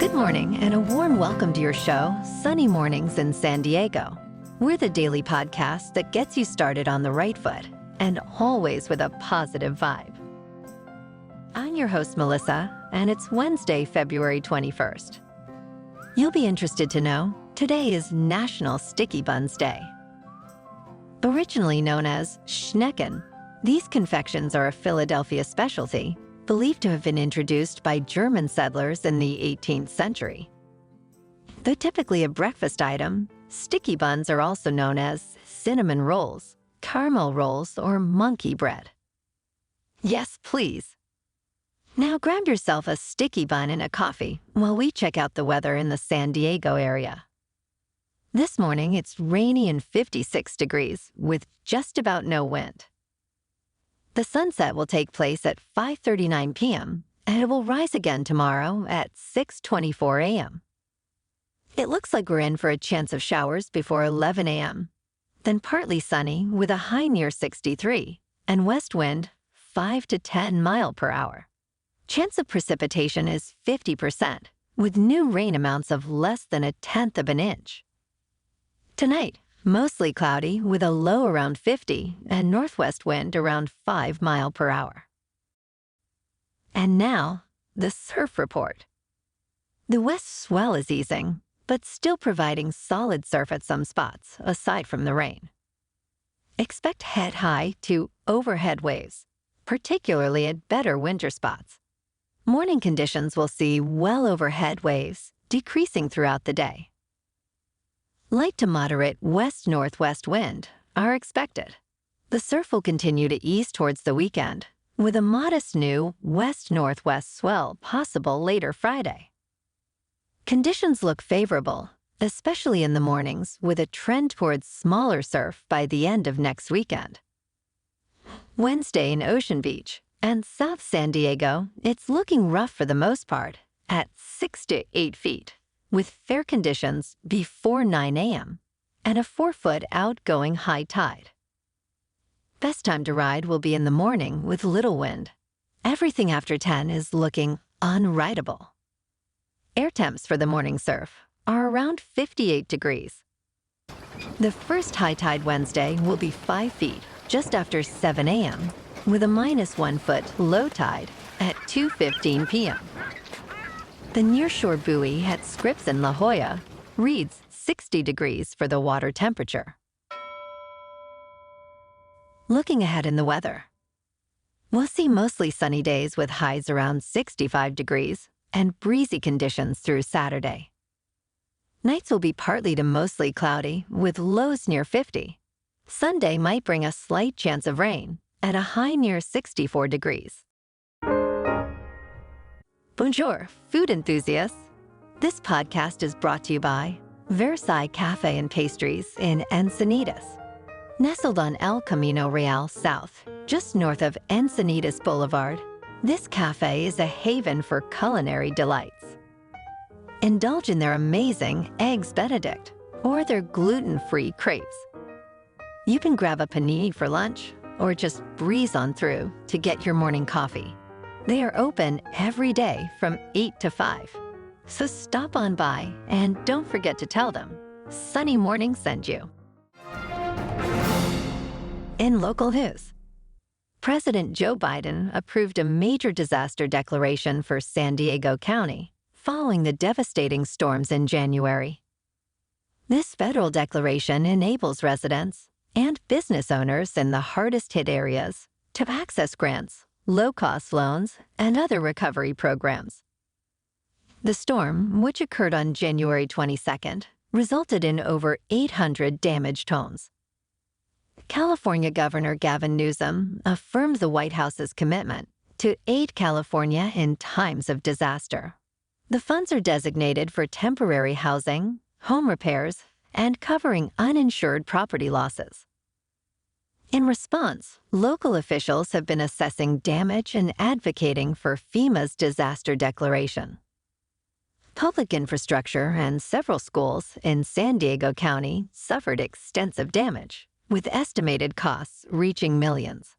Good morning and a warm welcome to your show, Sunny Mornings in San Diego. We're the daily podcast that gets you started on the right foot and always with a positive vibe. I'm your host, Melissa, and it's Wednesday, February 21st. You'll be interested to know today is National Sticky Buns Day. Originally known as Schnecken, these confections are a Philadelphia specialty believed to have been introduced by German settlers in the 18th century. Though typically a breakfast item, sticky buns are also known as cinnamon rolls, caramel rolls, or monkey bread. Yes, please. Now grab yourself a sticky bun and a coffee while we check out the weather in the San Diego area. This morning, it's rainy and 56 degrees with just about no wind. The sunset will take place at 5:39 p.m., and it will rise again tomorrow at 6:24 a.m. It looks like we're in for a chance of showers before 11 a.m., then partly sunny with a high near 63, and west wind 5 to 10 miles per hour. Chance of precipitation is 50%, with new rain amounts of less than 1/10 of an inch. Tonight, mostly cloudy with a low around 50 and northwest wind around 5 miles per hour. And now, the surf report. The west swell is easing, but still providing solid surf at some spots, aside from the rain. Expect head-high to overhead waves, particularly at better winter spots. Morning conditions will see well overhead waves, decreasing throughout the day. Light to moderate west-northwest wind are expected. The surf will continue to ease towards the weekend, with a modest new west-northwest swell possible later Friday. Conditions look favorable, especially in the mornings, with a trend towards smaller surf by the end of next weekend. Wednesday in Ocean Beach and South San Diego, it's looking rough for the most part, at 6 to 8 feet. With fair conditions before 9 a.m. and a 4-foot outgoing high tide. Best time to ride will be in the morning with little wind. Everything after 10 is looking unrideable. Air temps for the morning surf are around 58 degrees. The first high tide Wednesday will be 5 feet just after 7 a.m. with a -1 foot low tide at 2:15 p.m. The nearshore buoy at Scripps in La Jolla reads 60 degrees for the water temperature. Looking ahead in the weather, we'll see mostly sunny days with highs around 65 degrees and breezy conditions through Saturday. Nights will be partly to mostly cloudy with lows near 50. Sunday might bring a slight chance of rain at a high near 64 degrees. Bonjour, food enthusiasts. This podcast is brought to you by Versailles Cafe and Pastries in Encinitas. Nestled on El Camino Real South, just north of Encinitas Boulevard, this cafe is a haven for culinary delights. Indulge in their amazing Eggs Benedict or their gluten-free crepes. You can grab a panini for lunch or just breeze on through to get your morning coffee. They are open every day from 8 to 5. So stop on by and don't forget to tell them Sunny Morning sent you. In local news, President Joe Biden approved a major disaster declaration for San Diego County following the devastating storms in January. This federal declaration enables residents and business owners in the hardest-hit areas to access grants, low-cost loans, and other recovery programs. The storm, which occurred on January 22nd, resulted in over 800 damaged homes. California Governor Gavin Newsom affirmed the White House's commitment to aid California in times of disaster. The funds are designated for temporary housing, home repairs, and covering uninsured property losses. In response, local officials have been assessing damage and advocating for FEMA's disaster declaration. Public infrastructure and several schools in San Diego County suffered extensive damage, with estimated costs reaching millions.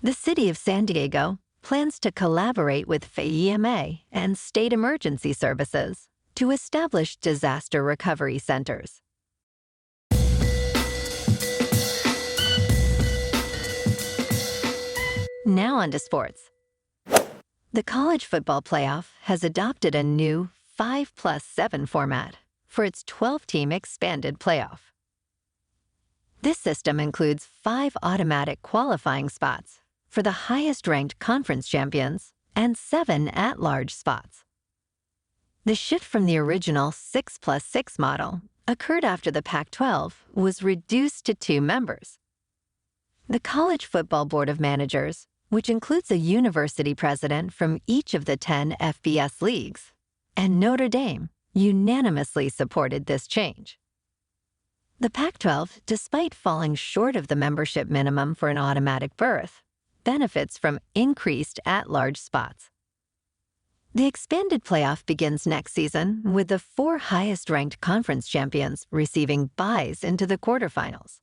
The city of San Diego plans to collaborate with FEMA and state emergency services to establish disaster recovery centers. Now on to sports. The college football playoff has adopted a new 5+7 format for its 12-team expanded playoff. This system includes 5 automatic qualifying spots for the highest-ranked conference champions and 7 at-large spots. The shift from the original 6+6 model occurred after the Pac-12 was reduced to 2 members. The College Football Board of Managers, which includes a university president from each of the 10 FBS leagues, and Notre Dame, unanimously supported this change. The Pac-12, despite falling short of the membership minimum for an automatic berth, benefits from increased at-large spots. The expanded playoff begins next season with the 4 highest-ranked conference champions receiving byes into the quarterfinals.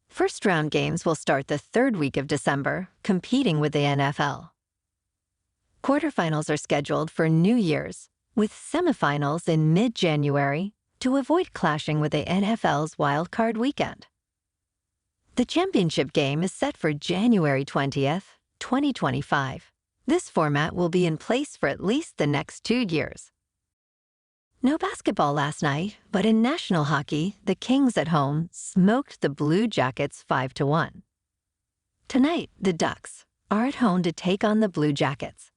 First-round games will start the 3rd week of December, competing with the NFL. Quarterfinals are scheduled for New Year's, with semifinals in mid-January to avoid clashing with the NFL's Wild Card weekend. The championship game is set for January 20th, 2025. This format will be in place for at least the next 2 years. No basketball last night, but in national hockey, the Kings at home smoked the Blue Jackets 5-1. Tonight, the Ducks are at home to take on the Blue Jackets.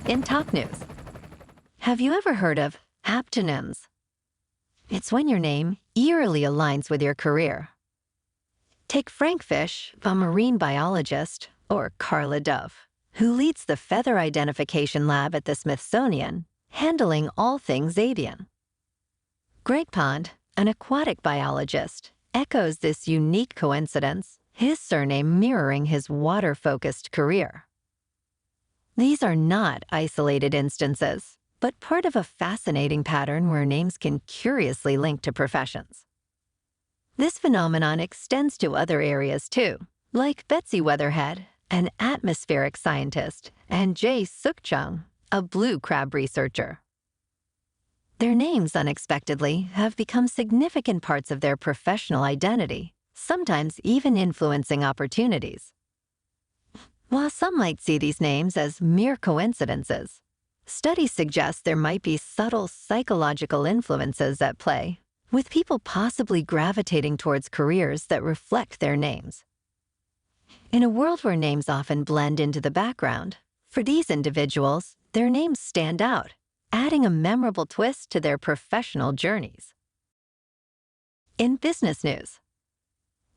In top news, have you ever heard of aptonyms? It's when your name eerily aligns with your career. Take Frank Fish, a marine biologist, or Carla Dove, who leads the feather identification lab at the Smithsonian, handling all things avian. Greg Pond, an aquatic biologist, echoes this unique coincidence, his surname mirroring his water-focused career. These are not isolated instances, but part of a fascinating pattern where names can curiously link to professions. This phenomenon extends to other areas too, like Betsy Weatherhead, an atmospheric scientist, and Jay Suk-chung, a blue crab researcher. Their names, unexpectedly, have become significant parts of their professional identity, sometimes even influencing opportunities. While some might see these names as mere coincidences, studies suggest there might be subtle psychological influences at play, with people possibly gravitating towards careers that reflect their names. In a world where names often blend into the background, for these individuals, their names stand out, adding a memorable twist to their professional journeys. In business news,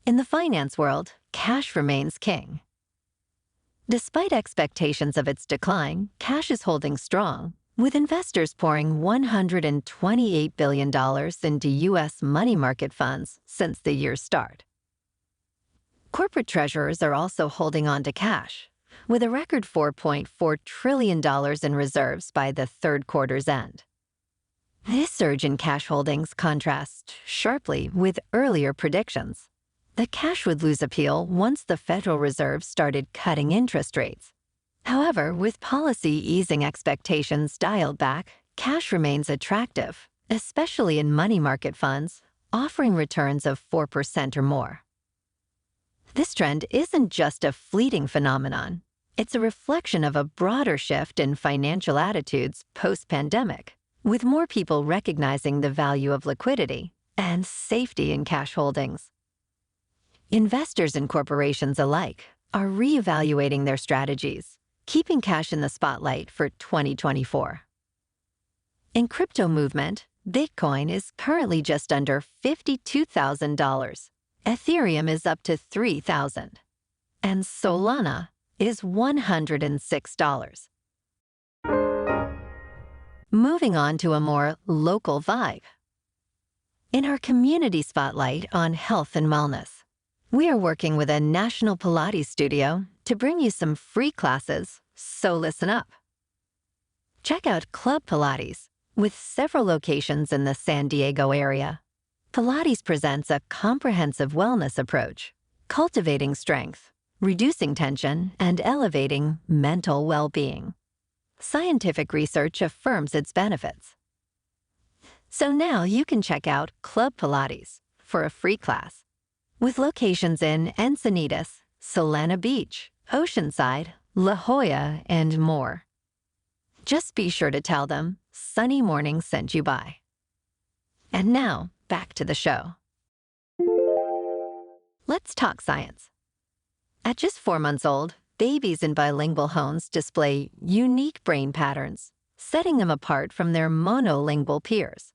in the finance world, cash remains king. Despite expectations of its decline, cash is holding strong, with investors pouring $128 billion into U.S. money market funds since the year's start. Corporate treasurers are also holding on to cash, with a record $4.4 trillion in reserves by the 3rd quarter's end. This surge in cash holdings contrasts sharply with earlier predictions that cash would lose appeal once the Federal Reserve started cutting interest rates. However, with policy easing expectations dialed back, cash remains attractive, especially in money market funds, offering returns of 4% or more. This trend isn't just a fleeting phenomenon. It's a reflection of a broader shift in financial attitudes post-pandemic, with more people recognizing the value of liquidity and safety in cash holdings. Investors and corporations alike are reevaluating their strategies, keeping cash in the spotlight for 2024. In crypto movement, Bitcoin is currently just under $52,000. Ethereum is up to $3,000, and Solana is $106. Moving on to a more local vibe. In our community spotlight on health and wellness, we are working with a National Pilates studio to bring you some free classes, so listen up. Check out Club Pilates, with several locations in the San Diego area. Pilates presents a comprehensive wellness approach, cultivating strength, reducing tension and elevating mental well-being. Scientific research affirms its benefits. So now you can check out Club Pilates for a free class, with locations in Encinitas, Solana Beach, Oceanside, La Jolla, and more. Just be sure to tell them Sunny Mornings sent you by. And now, back to the show. Let's talk science. At just 4 months old, babies in bilingual homes display unique brain patterns, setting them apart from their monolingual peers.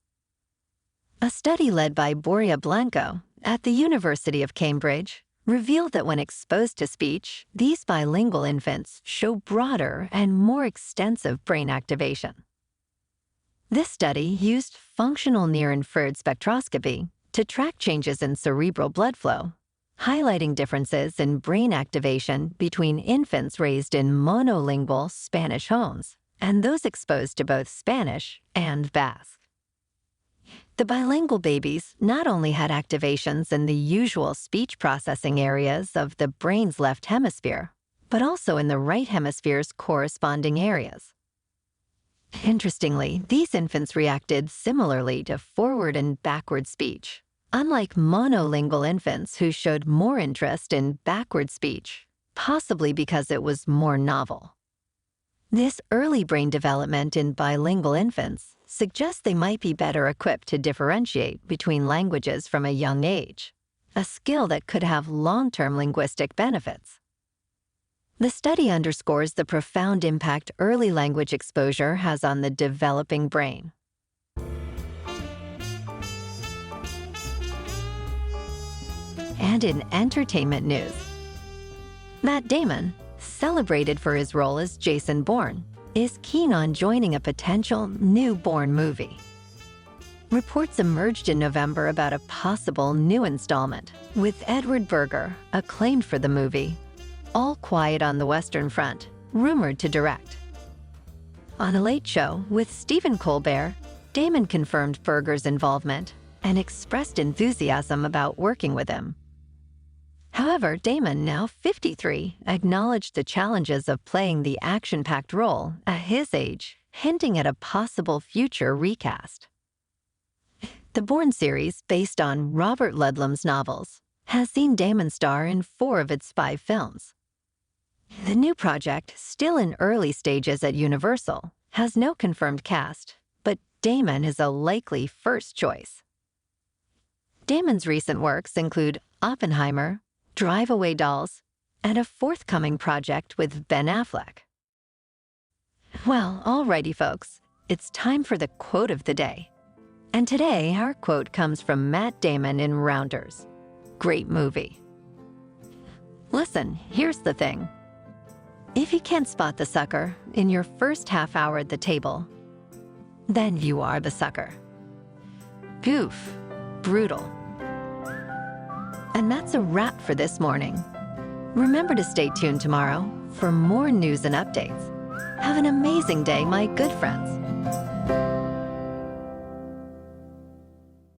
A study led by Boria Blanco at the University of Cambridge revealed that when exposed to speech, these bilingual infants show broader and more extensive brain activation. This study used functional near-infrared spectroscopy to track changes in cerebral blood flow, highlighting differences in brain activation between infants raised in monolingual Spanish homes and those exposed to both Spanish and Basque. The bilingual babies not only had activations in the usual speech processing areas of the brain's left hemisphere, but also in the right hemisphere's corresponding areas. Interestingly, these infants reacted similarly to forward and backward speech, unlike monolingual infants who showed more interest in backward speech, possibly because it was more novel. This early brain development in bilingual infants suggests they might be better equipped to differentiate between languages from a young age, a skill that could have long-term linguistic benefits. The study underscores the profound impact early language exposure has on the developing brain. And in entertainment news, Matt Damon, celebrated for his role as Jason Bourne, is keen on joining a potential new Bourne movie. Reports emerged in November about a possible new installment, with Edward Berger, acclaimed for the movie, All Quiet on the Western Front, rumored to direct. On a Late Show with Stephen Colbert, Damon confirmed Berger's involvement and expressed enthusiasm about working with him. However, Damon, now 53, acknowledged the challenges of playing the action-packed role at his age, hinting at a possible future recast. The Bourne series, based on Robert Ludlum's novels, has seen Damon star in 4 of its 5 films. The new project, still in early stages at Universal, has no confirmed cast, but Damon is a likely first choice. Damon's recent works include Oppenheimer, Drive-Away Dolls, and a forthcoming project with Ben Affleck. Well, alrighty folks, it's time for the quote of the day. And today, our quote comes from Matt Damon in Rounders. Great movie. Listen, here's the thing. If you can't spot the sucker in your first half hour at the table, then you are the sucker. Goof. Brutal. And that's a wrap for this morning. Remember to stay tuned tomorrow for more news and updates. Have an amazing day, my good friends.